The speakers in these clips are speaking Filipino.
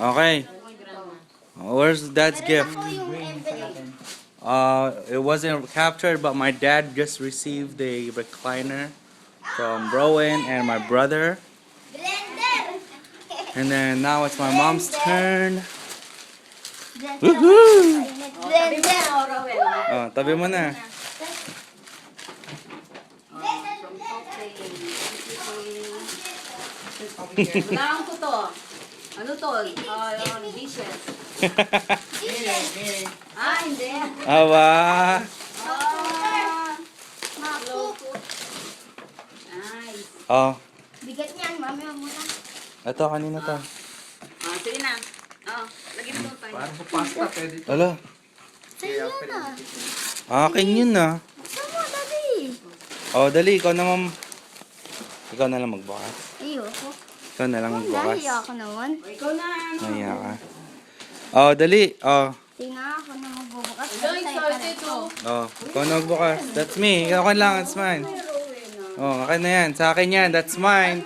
Okay. Where's Dad's gift? It wasn't captured, but my dad just received a recliner from Rowan and my brother. Blender! And then now it's my mom's turn. Blender! Woohoo! Blender! Oh, tabi mo na. Wala ko to. Ano to? Dishes. Hindi. Awa. Nice. Oh, Bigat niyan, mami mo muna. ito kanina to. Sige na. Lagyan mo tayo. Parang sa pasta, pwede ito. Alo, Sa'yo na. akin yun na. Saan mo, dali? Oh, dali, ikaw naman. Ikaw na lang magbukas. Ayoko. Ikaw na lang magbukas. Dahil ako naman. Ikaw na. Maya ka. Oh, dali. Oh, Tingnan ako na magbubukas. Excited to. oh, ikaw na magbukas. That's me. Ikaw lang, it's mine. Oh, akin na yan. Sa akin yan. That's mine.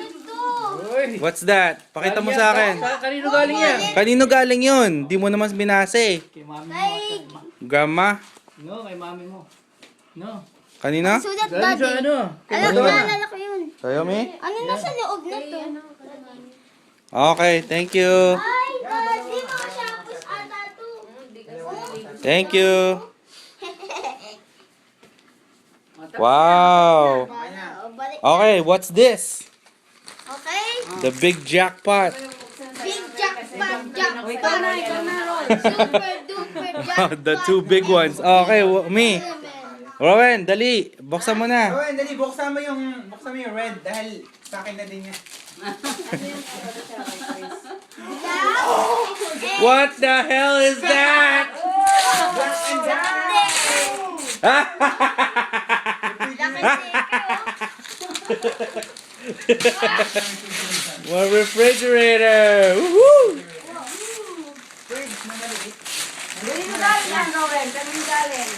Uy! What's that? Pakita mo sa akin. Kanino galing yan? Kanino galing yun? Di mo naman binase. Kay mami mo. Ay, Grandma? No, kay mami mo. No. Kanina? sulat Galing sa daddy. ano? Alam ko, Ano? naalala ko yun. Sa'yo, me? Ano nasa loob na to? Okay, thank you. Ay, God, di mo shampoos ata to. Thank you. Wow. Balik. Okay, what's this? Okay? The big jackpot. Big jackpot, jackpot. Ikaw na, Roy. Super duper jackpot. The two big ones. Okay, me. Rowan, dali. Buksan mo na. Rowan, dali, buksan mo yung red dahil sa akin na din yan. What the hell is that? More refrigerator. Woohoo! Kanino galing yan, Rowan? Kanino galing?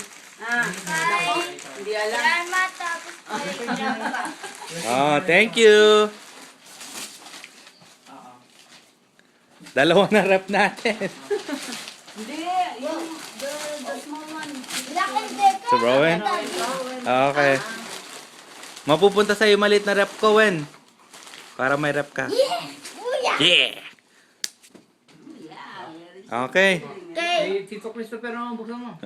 Hindi alam. Salamat, tapos jackpot. Oh, thank you. Dalawa na rep natin. Hindi. Yung the small one. Black and decker. So, Rowan? Okay. Mapupunta sa'yo maliit na rep ko, Wen. Para may rep ka. Buya. Yeah! Okay. Okay. Tito Christopher naman buksan mo.